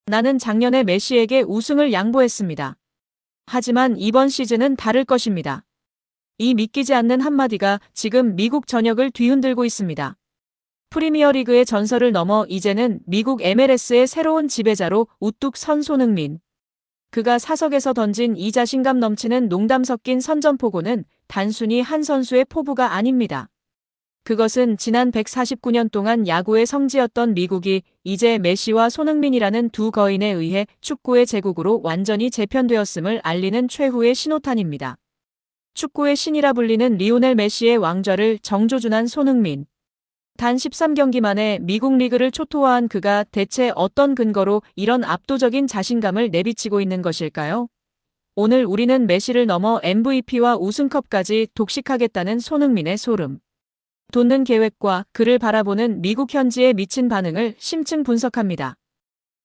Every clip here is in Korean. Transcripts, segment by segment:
나는 작년에 메시에게 우승을 양보했습니다. 하지만 이번 시즌은 다를 것입니다. 이 믿기지 않는 한마디가 지금 미국 전역을 뒤흔들고 있습니다. 프리미어리그의 전설을 넘어 이제는 미국 MLS의 새로운 지배자로 우뚝 선 손흥민. 그가 사석에서 던진 이 자신감 넘치는 농담 섞인 선전포고는 단순히 한 선수의 포부가 아닙니다. 그것은 지난 149년 동안 야구의 성지였던 미국이 이제 메시와 손흥민이라는 두 거인에 의해 축구의 제국으로 완전히 재편되었음을 알리는 최후의 신호탄입니다. 축구의 신이라 불리는 리오넬 메시의 왕좌를 정조준한 손흥민. 단 13경기 만에 미국 리그를 초토화한 그가 대체 어떤 근거로 이런 압도적인 자신감을 내비치고 있는 것일까요? 오늘 우리는 메시를 넘어 MVP와 우승컵까지 독식하겠다는 손흥민의 소름 돋는 계획과 그를 바라보는 미국 현지의 미친 반응을 심층 분석합니다.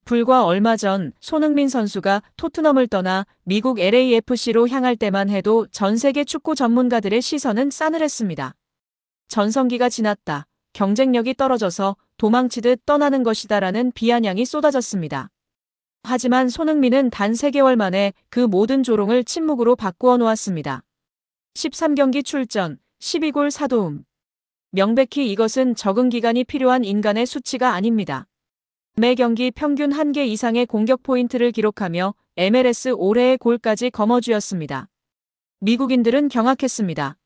불과 얼마 전 손흥민 선수가 토트넘을 떠나 미국 LAFC로 향할 때만 해도 전 세계 축구 전문가들의 시선은 싸늘했습니다. 전성기가 지났다. 경쟁력이 떨어져서 도망치듯 떠나는 것이다라는 비아냥이 쏟아졌습니다. 하지만 손흥민은 단 3개월 만에 그 모든 조롱을 침묵으로 바꾸어 놓았습니다. 13경기 출전, 12골 4도움. 명백히 이것은 적응 기간이 필요한 인간의 수치가 아닙니다. 매 경기 평균 1개 이상의 공격 포인트를 기록하며 MLS 올해의 골까지 거머쥐었습니다. 미국인들은 경악했습니다.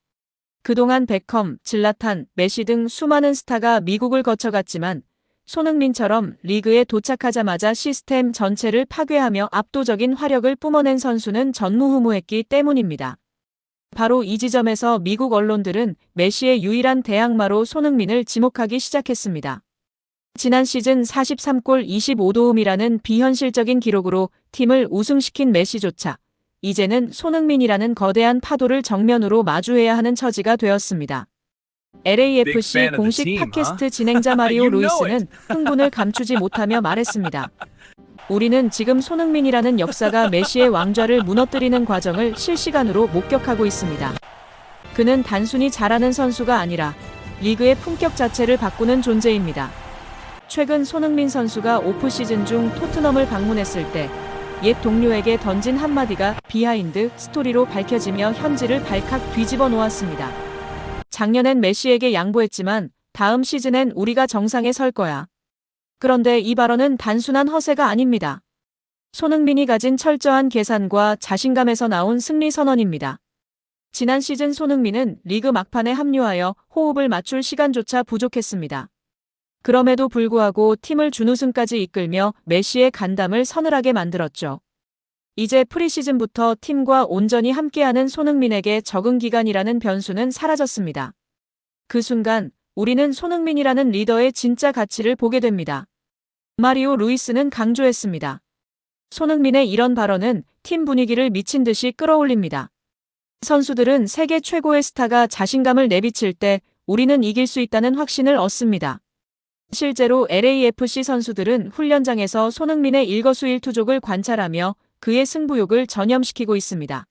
그동안 베컴, 질라탄, 메시 등 수많은 스타가 미국을 거쳐갔지만 손흥민처럼 리그에 도착하자마자 시스템 전체를 파괴하며 압도적인 화력을 뿜어낸 선수는 전무후무했기 때문입니다. 바로 이 지점에서 미국 언론들은 메시의 유일한 대항마로 손흥민을 지목하기 시작했습니다. 지난 시즌 43골 25도움이라는 비현실적인 기록으로 팀을 우승시킨 메시조차 이제는 손흥민이라는 거대한 파도를 정면으로 마주해야 하는 처지가 되었습니다. LAFC 공식 팟캐스트 진행자 마리오 루이스는 흥분을 감추지 못하며 말했습니다. 우리는 지금 손흥민이라는 역사가 메시의 왕좌를 무너뜨리는 과정을 실시간으로 목격하고 있습니다. 그는 단순히 잘하는 선수가 아니라 리그의 품격 자체를 바꾸는 존재입니다. 최근 손흥민 선수가 오프시즌 중 토트넘을 방문했을 때 옛 동료에게 던진 한마디가 비하인드 스토리로 밝혀지며 현지를 발칵 뒤집어 놓았습니다. 작년엔 메시에게 양보했지만 다음 시즌엔 우리가 정상에 설 거야. 그런데 이 발언은 단순한 허세가 아닙니다. 손흥민이 가진 철저한 계산과 자신감에서 나온 승리 선언입니다. 지난 시즌 손흥민은 리그 막판에 합류하여 호흡을 맞출 시간조차 부족했습니다. 그럼에도 불구하고 팀을 준우승까지 이끌며 메시의 간담을 서늘하게 만들었죠. 이제 프리시즌부터 팀과 온전히 함께하는 손흥민에게 적응 기간이라는 변수는 사라졌습니다. 그 순간 우리는 손흥민이라는 리더의 진짜 가치를 보게 됩니다. 마리오 루이스는 강조했습니다. 손흥민의 이런 발언은 팀 분위기를 미친 듯이 끌어올립니다. 선수들은 세계 최고의 스타가 자신감을 내비칠 때 우리는 이길 수 있다는 확신을 얻습니다. 실제로 LAFC 선수들은 훈련장에서 손흥민의 일거수일투족을 관찰하며 그의 승부욕을 전염시키고 있습니다.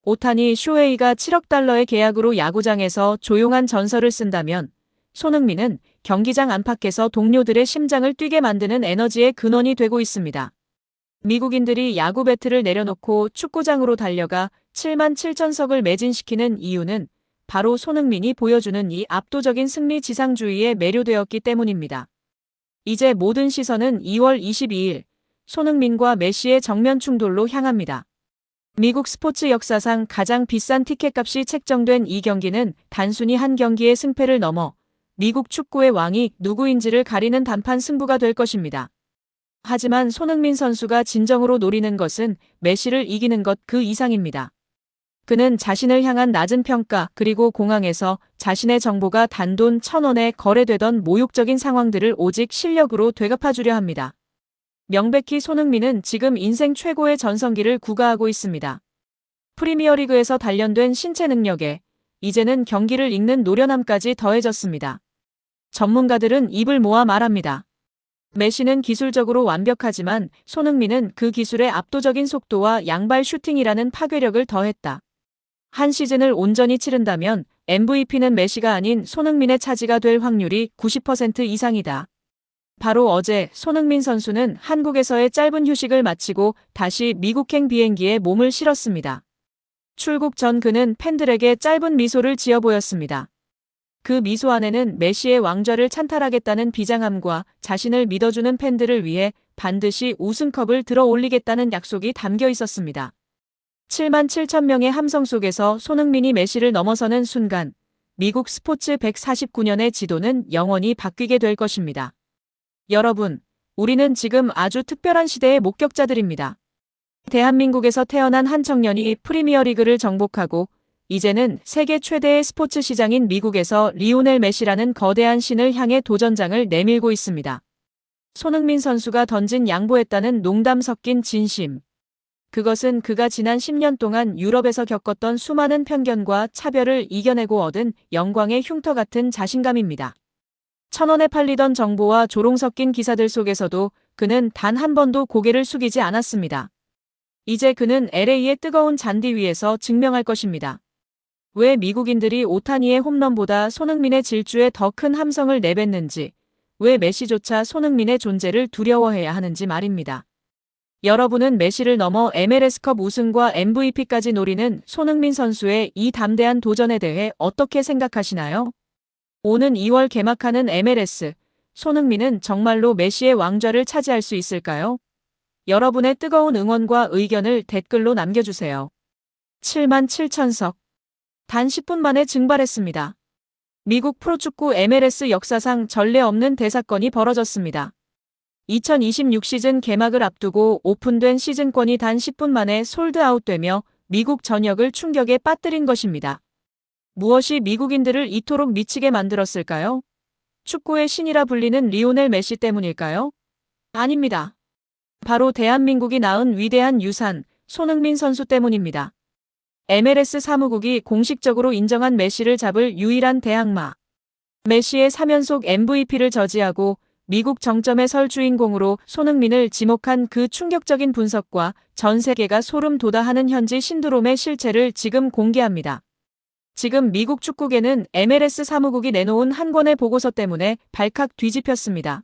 오타니 쇼헤이가 7억 달러의 계약으로 야구장에서 조용한 전설을 쓴다면 손흥민은 경기장 안팎에서 동료들의 심장을 뛰게 만드는 에너지의 근원이 되고 있습니다. 미국인들이 야구 배트를 내려놓고 축구장으로 달려가 7만 7천석을 매진시키는 이유는 바로 손흥민이 보여주는 이 압도적인 승리 지상주의에 매료되었기 때문입니다. 이제 모든 시선은 2월 22일 손흥민과 메시의 정면 충돌로 향합니다. 미국 스포츠 역사상 가장 비싼 티켓값이 책정된 이 경기는 단순히 한 경기의 승패를 넘어 미국 축구의 왕이 누구인지를 가리는 단판 승부가 될 것입니다. 하지만 손흥민 선수가 진정으로 노리는 것은 메시를 이기는 것 그 이상입니다. 그는 자신을 향한 낮은 평가 그리고 공항에서 자신의 정보가 단돈 1,000원에 거래되던 모욕적인 상황들을 오직 실력으로 되갚아주려 합니다. 명백히 손흥민은 지금 인생 최고의 전성기를 구가하고 있습니다. 프리미어리그에서 단련된 신체 능력에 이제는 경기를 읽는 노련함까지 더해졌습니다. 전문가들은 입을 모아 말합니다. 메시는 기술적으로 완벽하지만 손흥민은 그 기술의 압도적인 속도와 양발 슈팅이라는 파괴력을 더했다. 한 시즌을 온전히 치른다면 MVP는 메시가 아닌 손흥민의 차지가 될 확률이 90% 이상이다. 바로 어제 손흥민 선수는 한국에서의 짧은 휴식을 마치고 다시 미국행 비행기에 몸을 실었습니다. 출국 전 그는 팬들에게 짧은 미소를 지어 보였습니다. 그 미소 안에는 메시의 왕좌를 찬탈하겠다는 비장함과 자신을 믿어주는 팬들을 위해 반드시 우승컵을 들어 올리겠다는 약속이 담겨 있었습니다. 7만 7천 명의 함성 속에서 손흥민이 메시를 넘어서는 순간 미국 스포츠 149년의 지도는 영원히 바뀌게 될 것입니다. 여러분, 우리는 지금 아주 특별한 시대의 목격자들입니다. 대한민국에서 태어난 한 청년이 프리미어리그를 정복하고 이제는 세계 최대의 스포츠 시장인 미국에서 리오넬 메시라는 거대한 신을 향해 도전장을 내밀고 있습니다. 손흥민 선수가 던진 양보했다는 농담 섞인 진심. 그것은 그가 지난 10년 동안 유럽에서 겪었던 수많은 편견과 차별을 이겨내고 얻은 영광의 흉터 같은 자신감입니다. 1,000원에 팔리던 정보와 조롱 섞인 기사들 속에서도 그는 단 한 번도 고개를 숙이지 않았습니다. 이제 그는 LA의 뜨거운 잔디 위에서 증명할 것입니다. 왜 미국인들이 오타니의 홈런보다 손흥민의 질주에 더 큰 함성을 내뱉는지, 왜 메시조차 손흥민의 존재를 두려워해야 하는지 말입니다. 여러분은 메시를 넘어 MLS컵 우승과 MVP까지 노리는 손흥민 선수의 이 담대한 도전에 대해 어떻게 생각하시나요? 오는 2월 개막하는 MLS, 손흥민은 정말로 메시의 왕좌를 차지할 수 있을까요? 여러분의 뜨거운 응원과 의견을 댓글로 남겨주세요. 7만 7천석. 단 10분 만에 증발했습니다. 미국 프로축구 MLS 역사상 전례 없는 대사건이 벌어졌습니다. 2026 시즌 개막을 앞두고 오픈된 시즌권이 단 10분 만에 솔드아웃되며 미국 전역을 충격에 빠뜨린 것입니다. 무엇이 미국인들을 이토록 미치게 만들었을까요? 축구의 신이라 불리는 리오넬 메시 때문일까요? 아닙니다. 바로 대한민국이 낳은 위대한 유산, 손흥민 선수 때문입니다. MLS 사무국이 공식적으로 인정한 메시를 잡을 유일한 대항마. 메시의 3연속 MVP를 저지하고 미국 정점에 설 주인공으로 손흥민을 지목한 그 충격적인 분석과 전 세계가 소름 돋아하는 현지 신드롬의 실체를 지금 공개합니다. 지금 미국 축구계는 MLS 사무국이 내놓은 한 권의 보고서 때문에 발칵 뒤집혔습니다.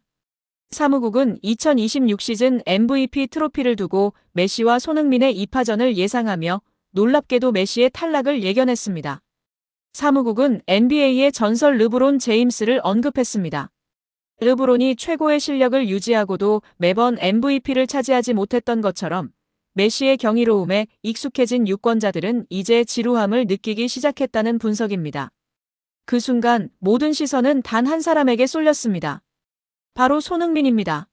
사무국은 2026 시즌 MVP 트로피를 두고 메시와 손흥민의 2파전을 예상하며 놀랍게도 메시의 탈락을 예견했습니다. 사무국은 NBA의 전설 르브론 제임스를 언급했습니다. 르브론이 최고의 실력을 유지하고도 매번 MVP를 차지하지 못했던 것처럼 메시의 경이로움에 익숙해진 유권자들은 이제 지루함을 느끼기 시작했다는 분석입니다. 그 순간 모든 시선은 단 한 사람에게 쏠렸습니다. 바로 손흥민입니다.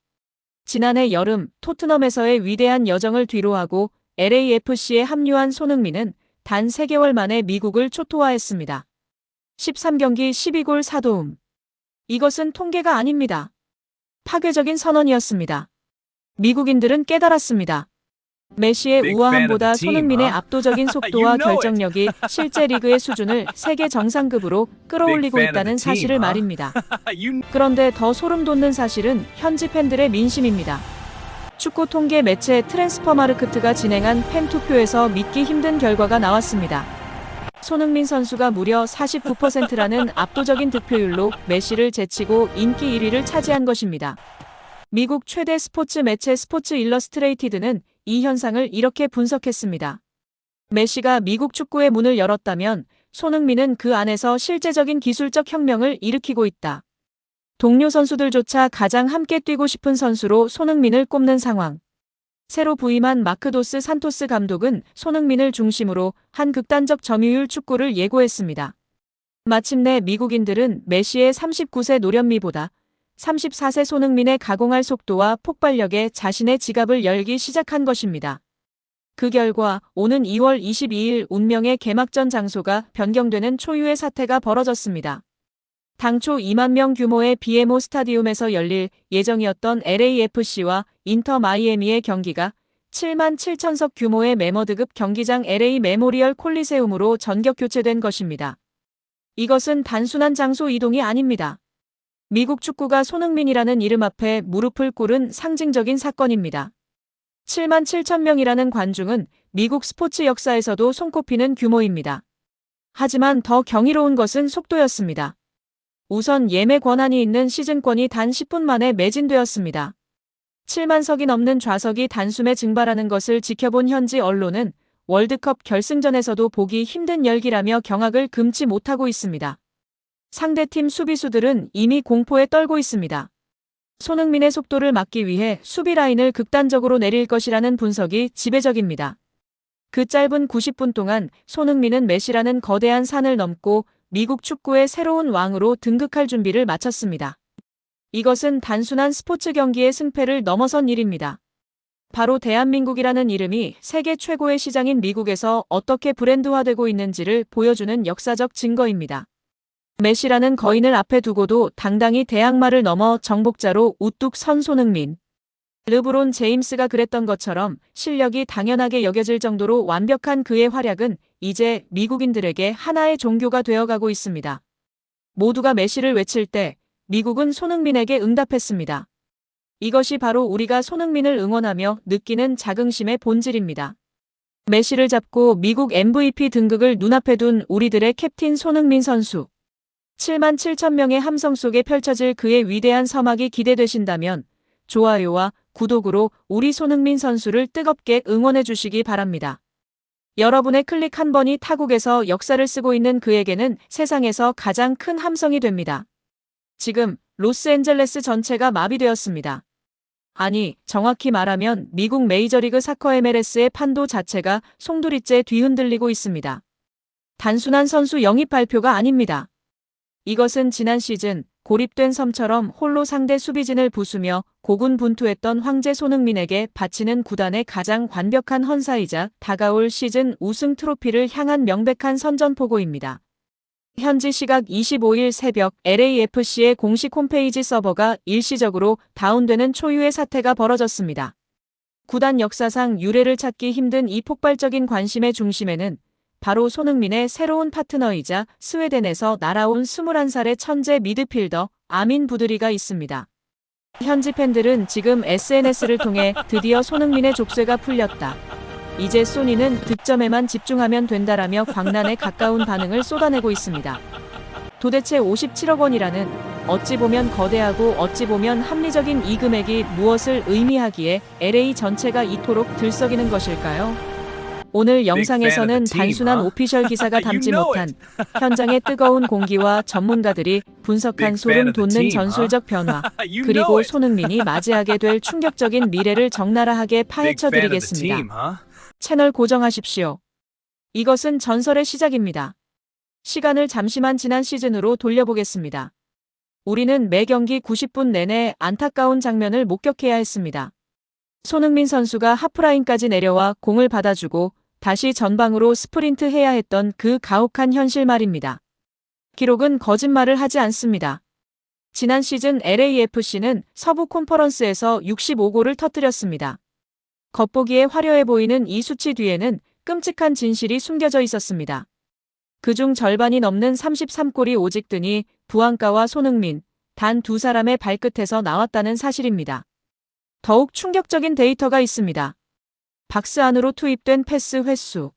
지난해 여름 토트넘에서의 위대한 여정을 뒤로하고 LAFC에 합류한 손흥민은 단 3개월 만에 미국을 초토화했습니다. 13경기 12골 4도움. 이것은 통계가 아닙니다. 파괴적인 선언이었습니다. 미국인들은 깨달았습니다. 메시의 우아함보다 손흥민의 압도적인 속도와 결정력이 실제 리그의 수준을 세계 정상급으로 끌어올리고 있다는 사실을 말입니다. 그런데 더 소름 돋는 사실은 현지 팬들의 민심입니다. 축구 통계 매체 트랜스퍼마르크트가 진행한 팬 투표에서 믿기 힘든 결과가 나왔습니다. 손흥민 선수가 무려 49%라는 압도적인 득표율로 메시를 제치고 인기 1위를 차지한 것입니다. 미국 최대 스포츠 매체 스포츠 일러스트레이티드는 이 현상을 이렇게 분석했습니다. 메시가 미국 축구의 문을 열었다면 손흥민은 그 안에서 실제적인 기술적 혁명을 일으키고 있다. 동료 선수들조차 가장 함께 뛰고 싶은 선수로 손흥민을 꼽는 상황. 새로 부임한 마크 도스 산토스 감독은 손흥민을 중심으로 한 극단적 점유율 축구를 예고했습니다. 마침내 미국인들은 메시의 39세 노련미보다 34세 손흥민의 가공할 속도와 폭발력에 자신의 지갑을 열기 시작한 것입니다. 그 결과 오는 2월 22일 운명의 개막전 장소가 변경되는 초유의 사태가 벌어졌습니다. 당초 2만 명 규모의 BMO 스타디움에서 열릴 예정이었던 LAFC와 인터 마이애미의 경기가 7만 7천석 규모의 메머드급 경기장 LA 메모리얼 콜리세움으로 전격 교체된 것입니다. 이것은 단순한 장소 이동이 아닙니다. 미국 축구가 손흥민이라는 이름 앞에 무릎을 꿇은 상징적인 사건입니다. 7만 7천 명이라는 관중은 미국 스포츠 역사에서도 손꼽히는 규모입니다. 하지만 더 경이로운 것은 속도였습니다. 우선 예매 권한이 있는 시즌권이 단 10분 만에 매진되었습니다. 7만 석이 넘는 좌석이 단숨에 증발하는 것을 지켜본 현지 언론은 월드컵 결승전에서도 보기 힘든 열기라며 경악을 금치 못하고 있습니다. 상대팀 수비수들은 이미 공포에 떨고 있습니다. 손흥민의 속도를 막기 위해 수비 라인을 극단적으로 내릴 것이라는 분석이 지배적입니다. 그 짧은 90분 동안 손흥민은 메시라는 거대한 산을 넘고 미국 축구의 새로운 왕으로 등극할 준비를 마쳤습니다. 이것은 단순한 스포츠 경기의 승패를 넘어선 일입니다. 바로 대한민국이라는 이름이 세계 최고의 시장인 미국에서 어떻게 브랜드화되고 있는지를 보여주는 역사적 증거입니다. 메시라는 거인을 앞에 두고도 당당히 대항마를 넘어 정복자로 우뚝 선 손흥민. 르브론 제임스가 그랬던 것처럼 실력이 당연하게 여겨질 정도로 완벽한 그의 활약은 이제 미국인들에게 하나의 종교가 되어가고 있습니다. 모두가 메시를 외칠 때 미국은 손흥민에게 응답했습니다. 이것이 바로 우리가 손흥민을 응원하며 느끼는 자긍심의 본질입니다. 메시를 잡고 미국 MVP 등극을 눈앞에 둔 우리들의 캡틴 손흥민 선수. 7만 7천 명의 함성 속에 펼쳐질 그의 위대한 서막이 기대되신다면 좋아요와 구독으로 우리 손흥민 선수를 뜨겁게 응원해 주시기 바랍니다. 여러분의 클릭 한 번이 타국에서 역사를 쓰고 있는 그에게는 세상에서 가장 큰 함성이 됩니다. 지금 로스앤젤레스 전체가 마비되었습니다. 아니, 정확히 말하면 미국 메이저리그 사커 MLS의 판도 자체가 송두리째 뒤흔들리고 있습니다. 단순한 선수 영입 발표가 아닙니다. 이것은 지난 시즌 고립된 섬처럼 홀로 상대 수비진을 부수며 고군분투했던 황제 손흥민에게 바치는 구단의 가장 완벽한 헌사이자 다가올 시즌 우승 트로피를 향한 명백한 선전포고입니다. 현지 시각 25일 새벽 LAFC의 공식 홈페이지 서버가 일시적으로 다운되는 초유의 사태가 벌어졌습니다. 구단 역사상 유례를 찾기 힘든 이 폭발적인 관심의 중심에는 바로 손흥민의 새로운 파트너이자 스웨덴에서 날아온 21살의 천재 미드필더 아민 부드리가 있습니다. 현지 팬들은 지금 SNS를 통해 드디어 손흥민의 족쇄가 풀렸다. 이제 소니는 득점에만 집중하면 된다라며 광란에 가까운 반응을 쏟아내고 있습니다. 도대체 57억 원이라는 어찌 보면 거대하고 어찌 보면 합리적인 이 금액이 무엇을 의미하기에 LA 전체가 이토록 들썩이는 것일까요? 오늘 영상에서는 단순한 오피셜 기사가 담지 못한 현장의 뜨거운 공기와 전문가들이 분석한 소름 돋는 전술적 변화, 그리고 손흥민이 맞이하게 될 충격적인 미래를 적나라하게 파헤쳐 드리겠습니다. 채널 고정하십시오. 이것은 전설의 시작입니다. 시간을 잠시만 지난 시즌으로 돌려보겠습니다. 우리는 매 경기 90분 내내 안타까운 장면을 목격해야 했습니다. 손흥민 선수가 하프라인까지 내려와 공을 받아주고 다시 전방으로 스프린트 해야 했던 그 가혹한 현실 말입니다. 기록은 거짓말을 하지 않습니다. 지난 시즌 LAFC는 서부 컨퍼런스에서 65골을 터뜨렸습니다. 겉보기에 화려해 보이는 이 수치 뒤에는 끔찍한 진실이 숨겨져 있었습니다. 그중 절반이 넘는 33골이 오직 드니 부안가와 손흥민, 단 두 사람의 발끝에서 나왔다는 사실입니다. 더욱 충격적인 데이터가 있습니다. 박스 안으로 투입된 패스 횟수.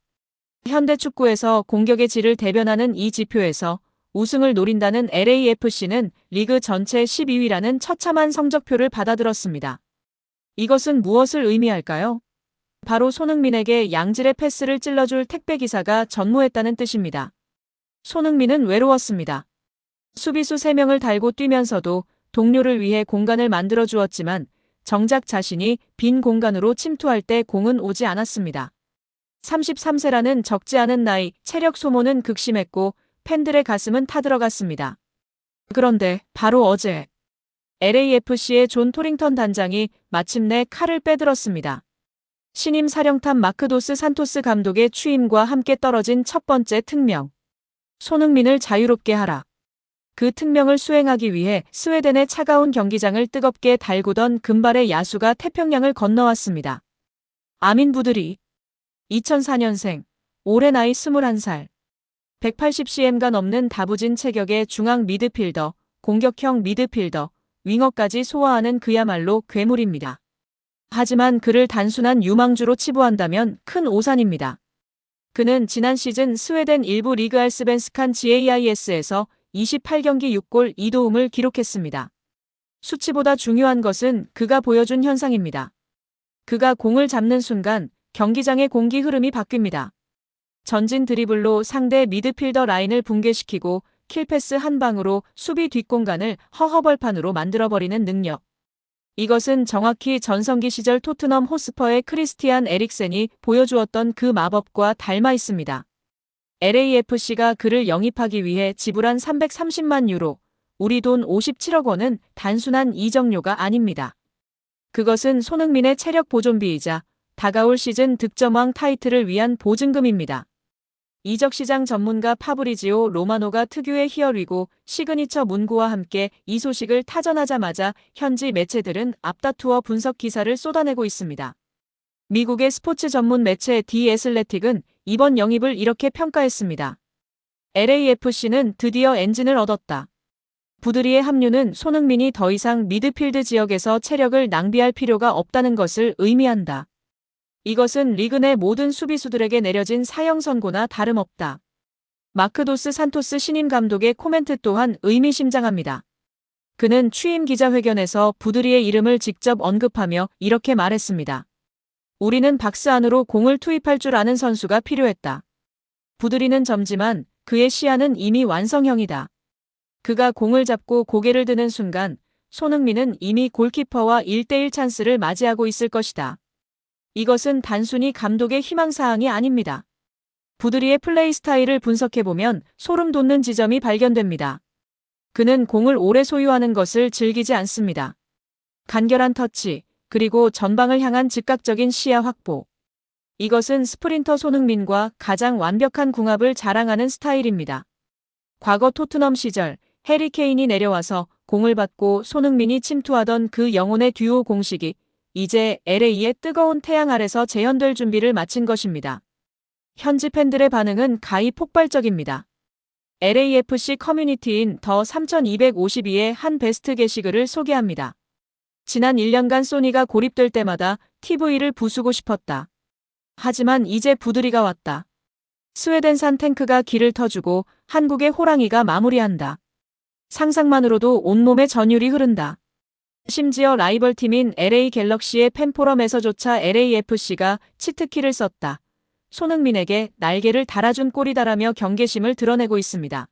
현대 축구에서 공격의 질을 대변하는 이 지표에서 우승을 노린다는 LAFC는 리그 전체 12위라는 처참한 성적표를 받아들었습니다. 이것은 무엇을 의미할까요? 바로 손흥민에게 양질의 패스를 찔러줄 택배기사가 전무했다는 뜻입니다. 손흥민은 외로웠습니다. 수비수 3명을 달고 뛰면서도 동료를 위해 공간을 만들어 주었지만 정작 자신이 빈 공간으로 침투할 때 공은 오지 않았습니다. 33세라는 적지 않은 나이, 체력 소모는 극심했고 팬들의 가슴은 타들어갔습니다. 그런데 바로 어제 LAFC의 존 토링턴 단장이 마침내 칼을 빼들었습니다. 신임 사령탑 마크 도스 산토스 감독의 취임과 함께 떨어진 첫 번째 특명. 손흥민을 자유롭게 하라. 그 특명을 수행하기 위해 스웨덴의 차가운 경기장을 뜨겁게 달구던 금발의 야수가 태평양을 건너왔습니다. 아민 부드리. 2004년생. 올해 나이 21살. 180cm가 넘는 다부진 체격의 중앙 미드필더, 공격형 미드필더, 윙어까지 소화하는 그야말로 괴물입니다. 하지만 그를 단순한 유망주로 치부한다면 큰 오산입니다. 그는 지난 시즌 스웨덴 일부 리그 알스벤스칸 GAIS에서 28경기 6골 2도움을 기록했습니다. 수치보다 중요한 것은 그가 보여준 현상입니다. 그가 공을 잡는 순간 경기장의 공기 흐름이 바뀝니다. 전진 드리블로 상대 미드필더 라인을 붕괴시키고 킬패스 한 방으로 수비 뒷공간을 허허벌판으로 만들어버리는 능력. 이것은 정확히 전성기 시절 토트넘 호스퍼의 크리스티안 에릭센이 보여주었던 그 마법과 닮아 있습니다. LAFC가 그를 영입하기 위해 지불한 330만 유로, 우리 돈 57억 원은 단순한 이적료가 아닙니다. 그것은 손흥민의 체력 보존비이자 다가올 시즌 득점왕 타이틀을 위한 보증금입니다. 이적시장 전문가 파브리지오 로마노가 특유의 희열이고 시그니처 문구와 함께 이 소식을 타전하자마자 현지 매체들은 앞다투어 분석 기사를 쏟아내고 있습니다. 미국의 스포츠 전문 매체 디 애슬레틱은 이번 영입을 이렇게 평가했습니다. LAFC는 드디어 엔진을 얻었다. 부드리의 합류는 손흥민이 더 이상 미드필드 지역에서 체력을 낭비할 필요가 없다는 것을 의미한다. 이것은 리그 내 모든 수비수들에게 내려진 사형 선고나 다름없다. 마크 도스 산토스 신임 감독의 코멘트 또한 의미심장합니다. 그는 취임 기자회견에서 부드리의 이름을 직접 언급하며 이렇게 말했습니다. 우리는 박스 안으로 공을 투입할 줄 아는 선수가 필요했다. 부드리는 젊지만 그의 시야는 이미 완성형이다. 그가 공을 잡고 고개를 드는 순간 손흥민은 이미 골키퍼와 1대1 찬스를 맞이하고 있을 것이다. 이것은 단순히 감독의 희망사항이 아닙니다. 부드리의 플레이 스타일을 분석해보면 소름 돋는 지점이 발견됩니다. 그는 공을 오래 소유하는 것을 즐기지 않습니다. 간결한 터치, 그리고 전방을 향한 즉각적인 시야 확보. 이것은 스프린터 손흥민과 가장 완벽한 궁합을 자랑하는 스타일입니다. 과거 토트넘 시절 해리 케인이 내려와서 공을 받고 손흥민이 침투하던 그 영혼의 듀오 공식이 이제 LA의 뜨거운 태양 아래서 재현될 준비를 마친 것입니다. 현지 팬들의 반응은 가히 폭발적입니다. LAFC 커뮤니티인 더 3252의 한 베스트 게시글을 소개합니다. 지난 1년간 소니가 고립될 때마다 TV를 부수고 싶었다. 하지만 이제 부드리가 왔다. 스웨덴산 탱크가 길을 터주고 한국의 호랑이가 마무리한다. 상상만으로도 온몸에 전율이 흐른다. 심지어 라이벌 팀인 LA 갤럭시의 팬포럼에서조차 LAFC가 치트키를 썼다. 손흥민에게 날개를 달아준 꼴이다라며 경계심을 드러내고 있습니다.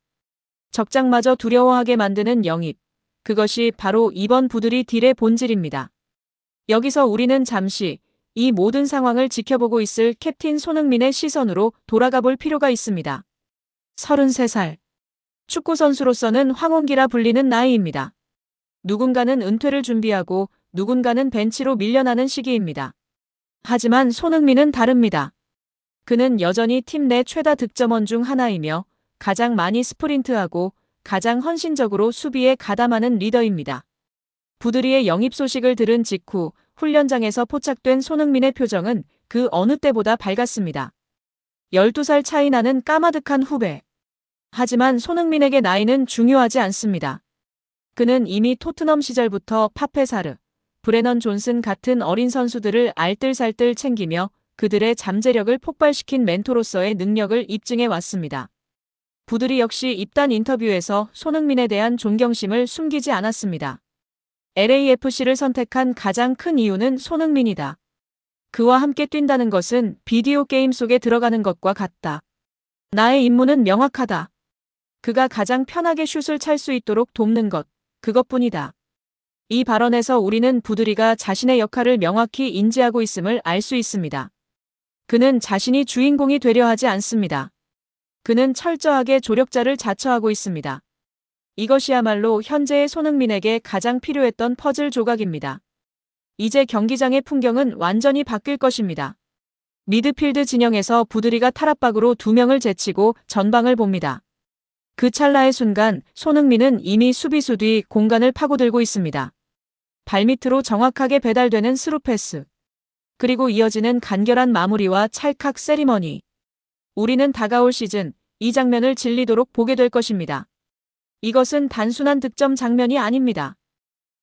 적장마저 두려워하게 만드는 영입. 그것이 바로 이번 부드리 딜의 본질입니다. 여기서 우리는 잠시 이 모든 상황을 지켜보고 있을 캡틴 손흥민의 시선으로 돌아가 볼 필요가 있습니다. 33살. 축구선수로서는 황혼기라 불리는 나이입니다. 누군가는 은퇴를 준비하고 누군가는 벤치로 밀려나는 시기입니다. 하지만 손흥민은 다릅니다. 그는 여전히 팀 내 최다 득점원 중 하나이며 가장 많이 스프린트하고 가장 헌신적으로 수비에 가담하는 리더입니다. 부드리의 영입 소식을 들은 직후 훈련장에서 포착된 손흥민의 표정은 그 어느 때보다 밝았습니다. 12살 차이 나는 까마득한 후배. 하지만 손흥민에게 나이는 중요하지 않습니다. 그는 이미 토트넘 시절부터 파페사르, 브레넌 존슨 같은 어린 선수들을 알뜰살뜰 챙기며 그들의 잠재력을 폭발시킨 멘토로서의 능력을 입증해 왔습니다. 부드리 역시 입단 인터뷰에서 손흥민에 대한 존경심을 숨기지 않았습니다. LAFC를 선택한 가장 큰 이유는 손흥민이다. 그와 함께 뛴다는 것은 비디오 게임 속에 들어가는 것과 같다. 나의 임무는 명확하다. 그가 가장 편하게 슛을 찰 수 있도록 돕는 것. 그것뿐이다. 이 발언에서 우리는 부드리가 자신의 역할을 명확히 인지하고 있음을 알 수 있습니다. 그는 자신이 주인공이 되려 하지 않습니다. 그는 철저하게 조력자를 자처하고 있습니다. 이것이야말로 현재의 손흥민에게 가장 필요했던 퍼즐 조각입니다. 이제 경기장의 풍경은 완전히 바뀔 것입니다. 미드필드 진영에서 부드리가 탈압박으로 2명을 제치고 전방을 봅니다. 그 찰나의 순간 손흥민은 이미 수비수 뒤 공간을 파고들고 있습니다. 발밑으로 정확하게 배달되는 스루 패스. 그리고 이어지는 간결한 마무리와 찰칵 세리머니. 우리는 다가올 시즌 이 장면을 질리도록 보게 될 것입니다. 이것은 단순한 득점 장면이 아닙니다.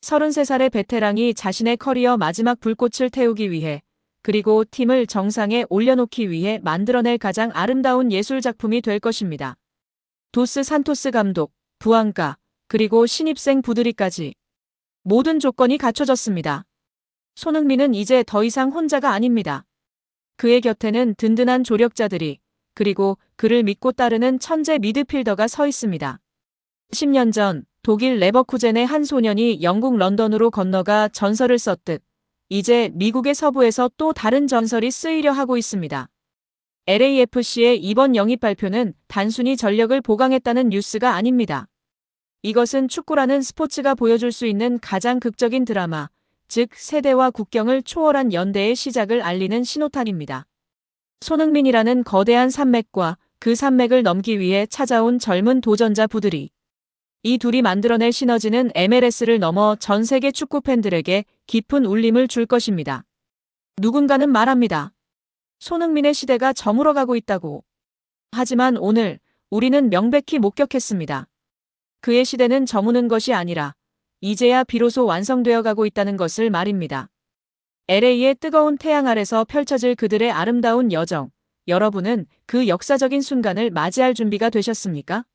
33살의 베테랑이 자신의 커리어 마지막 불꽃을 태우기 위해 그리고 팀을 정상에 올려놓기 위해 만들어낼 가장 아름다운 예술 작품이 될 것입니다. 도스 산토스 감독, 부안가, 그리고 신입생 부들이까지 모든 조건이 갖춰졌습니다. 손흥민은 이제 더 이상 혼자가 아닙니다. 그의 곁에는 든든한 조력자들이, 그리고 그를 믿고 따르는 천재 미드필더가 서 있습니다. 10년 전 독일 레버쿠젠의 한 소년이 영국 런던으로 건너가 전설을 썼듯 이제 미국의 서부에서 또 다른 전설이 쓰이려 하고 있습니다. LAFC의 이번 영입 발표는 단순히 전력을 보강했다는 뉴스가 아닙니다. 이것은 축구라는 스포츠가 보여줄 수 있는 가장 극적인 드라마, 즉 세대와 국경을 초월한 연대의 시작을 알리는 신호탄입니다. 손흥민이라는 거대한 산맥과 그 산맥을 넘기 위해 찾아온 젊은 도전자 부들이, 이 둘이 만들어낼 시너지는 MLS를 넘어 전 세계 축구 팬들에게 깊은 울림을 줄 것입니다. 누군가는 말합니다. 손흥민의 시대가 저물어가고 있다고. 하지만 오늘 우리는 명백히 목격했습니다. 그의 시대는 저무는 것이 아니라 이제야 비로소 완성되어 가고 있다는 것을 말입니다. LA의 뜨거운 태양 아래서 펼쳐질 그들의 아름다운 여정, 여러분은 그 역사적인 순간을 맞이할 준비가 되셨습니까?